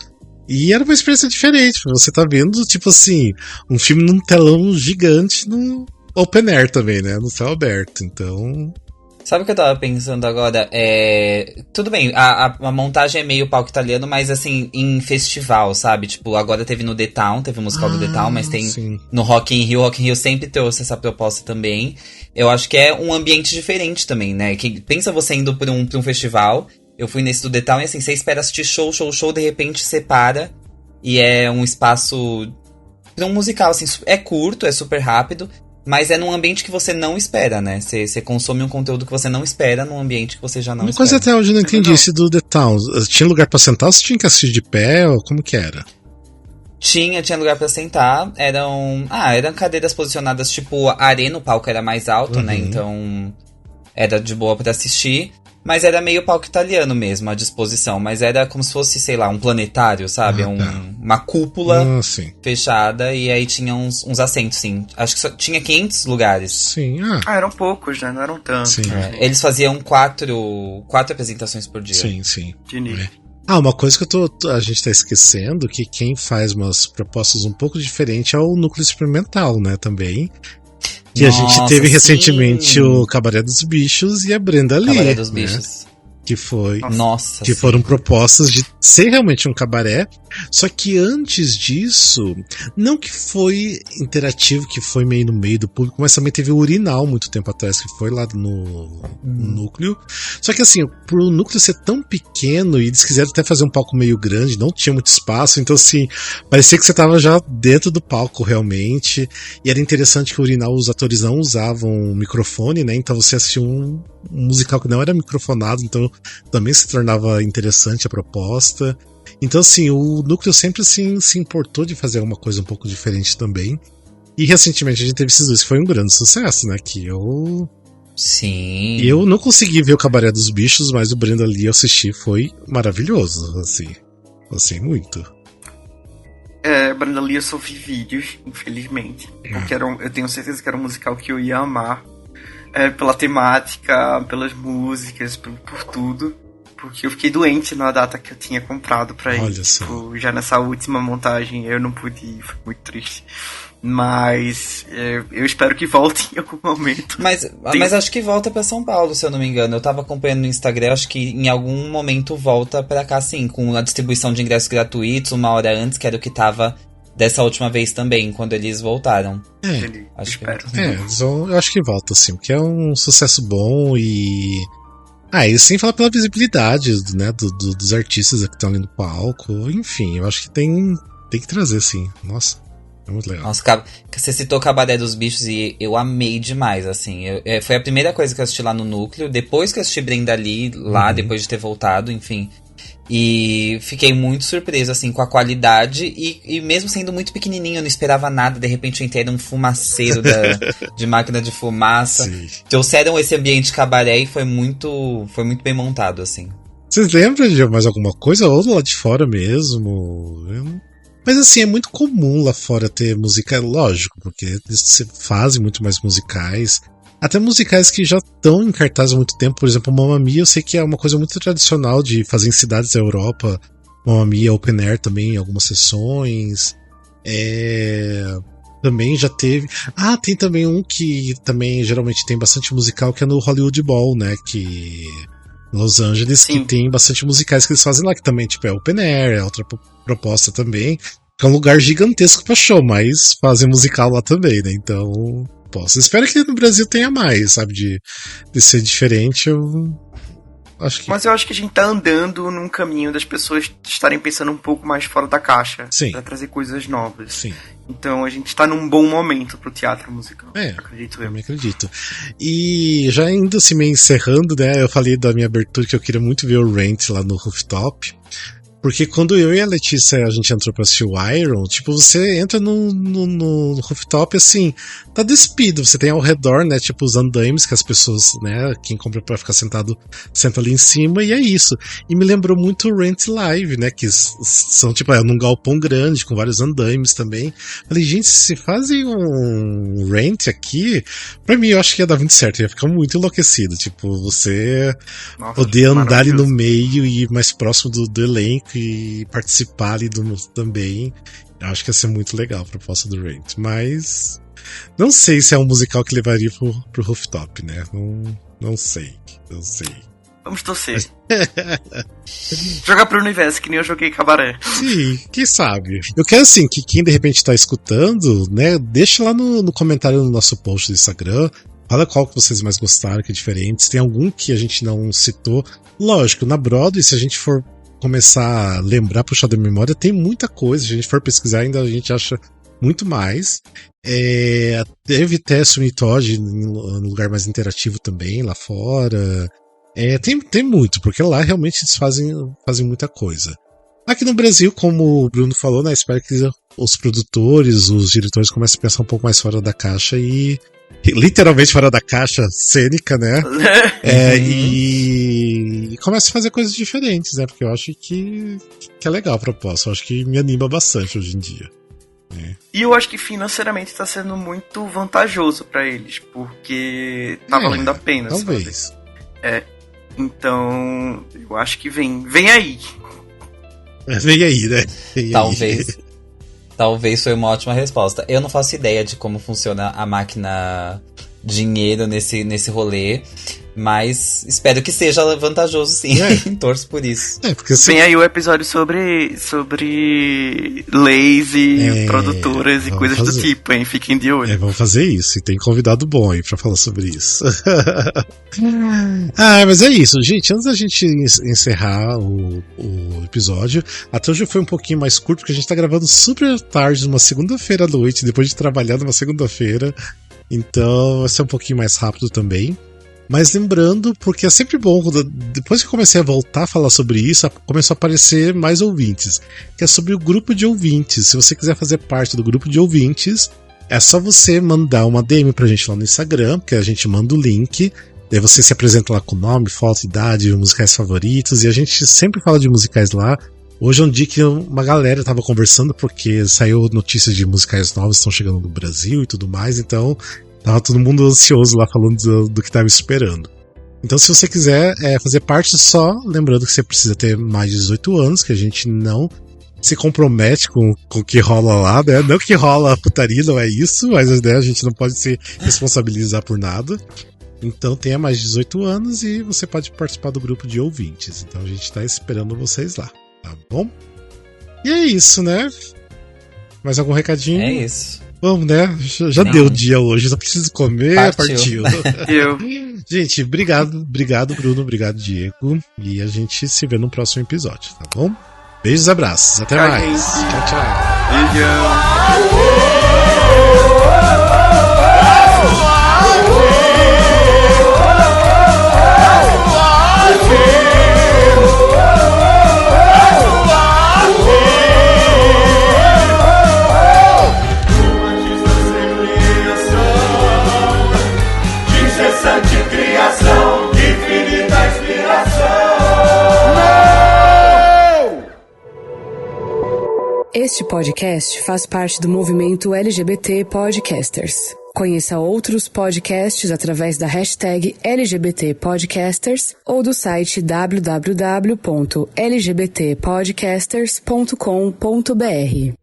E era uma experiência diferente. Você tá vendo, tipo assim, um filme num telão gigante no open air também, né? No céu aberto. Então. Sabe o que eu tava pensando agora? Tudo bem, a montagem é meio palco italiano, mas assim, em festival, sabe? Tipo, agora teve no The Town, teve o musical do The Town, mas tem sim. No Rock in Rio. Rock in Rio sempre trouxe essa proposta também. Eu acho que é um ambiente diferente também, né? Pensa você indo pra um festival, eu fui nesse do The Town e assim, você espera assistir show, de repente você para e é um espaço pra um musical, assim, é curto, é super rápido, mas é num ambiente que você não espera, né? Você consome um conteúdo que você não espera num ambiente que você já não espera. Uma coisa até hoje eu não entendi, esse do The Town. Tinha lugar pra sentar ou você tinha que assistir de pé? Ou como que era? Tinha lugar pra sentar. Eram cadeiras posicionadas, tipo, a arena, o palco era mais alto, né? Então era de boa pra assistir. Mas era meio palco italiano mesmo, a disposição. Mas era como se fosse, sei lá, um planetário, sabe? Uma cúpula fechada. E aí tinha uns assentos, sim. Acho que só tinha 500 lugares. Sim, eram poucos, né? Não eram tantos. Eles faziam 4 apresentações por dia. Sim. Uma coisa que a gente tá esquecendo, que quem faz umas propostas um pouco diferentes é o Núcleo Experimental, né? Também. Que a gente teve recentemente o Cabaré dos Bichos e a Brenda Lee. Cabaré dos Bichos. Que foi. Nossa. Que foram propostas de ser realmente um cabaré. Só que antes disso, não que foi interativo, que foi meio no meio do público, mas também teve o Urinal muito tempo atrás, que foi lá no núcleo. Só que assim, pro núcleo ser tão pequeno, e eles quiseram até fazer um palco meio grande, não tinha muito espaço, então assim, parecia que você tava já dentro do palco realmente. E era interessante que o Urinal, os atores não usavam microfone, né? Então você assistia um musical que não era microfonado, então também se tornava interessante a proposta. Então, assim, o núcleo sempre assim, se importou de fazer alguma coisa um pouco diferente também. E recentemente a gente teve esses dois, que foi um grande sucesso, né? Que eu. Sim. Eu não consegui ver o Cabaré dos Bichos, mas o Brenda Lee eu assisti, foi maravilhoso, assim. Gostei muito. Brenda Lee eu só vi vídeos, infelizmente. Porque eu tenho certeza que era um musical que eu ia amar. Pela temática, pelas músicas, por tudo. Porque eu fiquei doente na data que eu tinha comprado pra ir. Olha só. Tipo, já nessa última montagem eu não pude ir, foi muito triste. Mas eu espero que volte em algum momento. Mas acho que volta pra São Paulo, se eu não me engano. Eu tava acompanhando no Instagram, acho que em algum momento volta pra cá, sim. Com a distribuição de ingressos gratuitos, 1 hora antes, que era o que tava dessa última vez também, quando eles voltaram. Acho espero. Eu acho que volta, sim, porque é um sucesso bom e... e sem falar pela visibilidade, né, dos artistas que estão ali no palco. Enfim, eu acho que tem que trazer, sim. Nossa. É muito legal. Nossa, você citou Cabaré dos Bichos e eu amei demais, assim. Foi a primeira coisa que eu assisti lá no Núcleo, depois que eu assisti Brenda Lee, lá, depois de ter voltado, enfim. E fiquei muito surpreso, assim, com a qualidade. E mesmo sendo muito pequenininho, eu não esperava nada. De repente eu entrei num fumaceiro de máquina de fumaça. Sim. Trouxeram esse ambiente cabaré e foi muito bem montado, assim. Vocês lembram de mais alguma coisa? Ou lá de fora mesmo? Mas assim, é muito comum lá fora ter musicais, lógico, porque eles fazem muito mais musicais. Até musicais que já estão em cartaz há muito tempo, por exemplo, Mamma Mia, eu sei que é uma coisa muito tradicional de fazer em cidades da Europa. Mamma Mia Open Air também, em algumas sessões. Também já teve... tem também um que também geralmente tem bastante musical, que é no Hollywood Bowl, né, que... Los Angeles, Sim. Que tem bastante musicais que eles fazem lá, que também tipo, é Open Air, é outra proposta também. É um lugar gigantesco pra show, mas fazem musical lá também, né? Então, espero que no Brasil tenha mais, sabe? De ser diferente, Mas eu acho que a gente tá andando num caminho das pessoas estarem pensando um pouco mais fora da caixa. Sim. Pra trazer coisas novas. Sim. Então a gente tá num bom momento pro teatro musical. Acredito eu. Também acredito. E já indo assim, meio encerrando, né? Eu falei da minha abertura que eu queria muito ver o Rent lá no Rooftop. Porque quando eu e a Letícia, a gente entrou pra assistir o Iron, tipo, você entra no rooftop, assim, tá despido, você tem ao redor, né, tipo, os andaimes que as pessoas, né, quem compra pra ficar sentado, senta ali em cima, e é isso. E me lembrou muito o Rent Live, né, que são, tipo, num galpão grande, com vários andaimes também. Falei, gente, se fazem um Rent aqui, pra mim, eu acho que ia dar muito certo, ia ficar muito enlouquecido, tipo, você poder andar ali no meio e ir mais próximo do elenco, e participar ali também. Eu acho que ia ser muito legal a proposta do Rent. Mas não sei se é um musical que levaria pro Rooftop, né? Não sei. Vamos torcer. Jogar pro universo, que nem eu joguei Cabaré. Sim, quem sabe? Eu quero assim, que quem de repente tá escutando, né, deixa lá no comentário no nosso post do Instagram. Fala qual que vocês mais gostaram, que é diferente. Se tem algum que a gente não citou. Lógico, na Broadway, se a gente for começar a lembrar, puxar da memória, tem muita coisa. Se a gente for pesquisar, ainda a gente acha muito mais. Teve Tess e Todd no lugar mais interativo também, lá fora. Tem muito, porque lá realmente eles fazem muita coisa. Aqui no Brasil, como o Bruno falou, né, espero que os produtores, os diretores comecem a pensar um pouco mais fora da caixa e literalmente fora da caixa cênica, né? E começa a fazer coisas diferentes, né? Porque eu acho que é legal a proposta. Eu acho que me anima bastante hoje em dia. Né? E eu acho que financeiramente tá sendo muito vantajoso pra eles, porque tá valendo a pena. Talvez. Sabe? Então, eu acho que vem aí. Vem aí, né? Talvez foi uma ótima resposta. Eu não faço ideia de como funciona a máquina dinheiro nesse rolê, mas espero que seja vantajoso, sim. Torço por isso. Porque Vem aí o episódio sobre leis e produtoras e coisas do tipo, hein? Fiquem de olho. Vamos fazer isso. E tem convidado bom aí pra falar sobre isso. Mas é isso, gente. Antes da gente encerrar o episódio, até hoje foi um pouquinho mais curto, porque a gente tá gravando super tarde, numa segunda-feira à noite, depois de trabalhar numa segunda-feira. Então vai ser um pouquinho mais rápido também. Mas lembrando, porque é sempre bom, depois que eu comecei a voltar a falar sobre isso, começou a aparecer mais ouvintes, que é sobre o grupo de ouvintes. Se você quiser fazer parte do grupo de ouvintes, é só você mandar uma DM pra gente lá no Instagram, que a gente manda o link, daí você se apresenta lá com nome, foto, idade, musicais favoritos, e a gente sempre fala de musicais lá. Hoje é um dia que uma galera tava conversando, porque saiu notícias de musicais novos que estão chegando no Brasil e tudo mais, então tava todo mundo ansioso lá falando do que tava esperando. Então, se você quiser fazer parte, só lembrando que você precisa ter mais de 18 anos, que a gente não se compromete com o que rola lá, né? Não que rola putaria, não é isso, mas né, a gente não pode se responsabilizar por nada. Então, tenha mais de 18 anos e você pode participar do grupo de ouvintes. Então, a gente tá esperando vocês lá, tá bom? E é isso, né? Mais algum recadinho? É isso. Vamos, né? Já deu o dia hoje, só preciso comer, partiu. Gente, obrigado, Bruno, obrigado, Diego. E a gente se vê no próximo episódio, tá bom? Beijos e abraços, até mais. Tchau, tchau. Este podcast faz parte do movimento LGBT Podcasters. Conheça outros podcasts através da hashtag LGBT Podcasters ou do site www.lgbtpodcasters.com.br.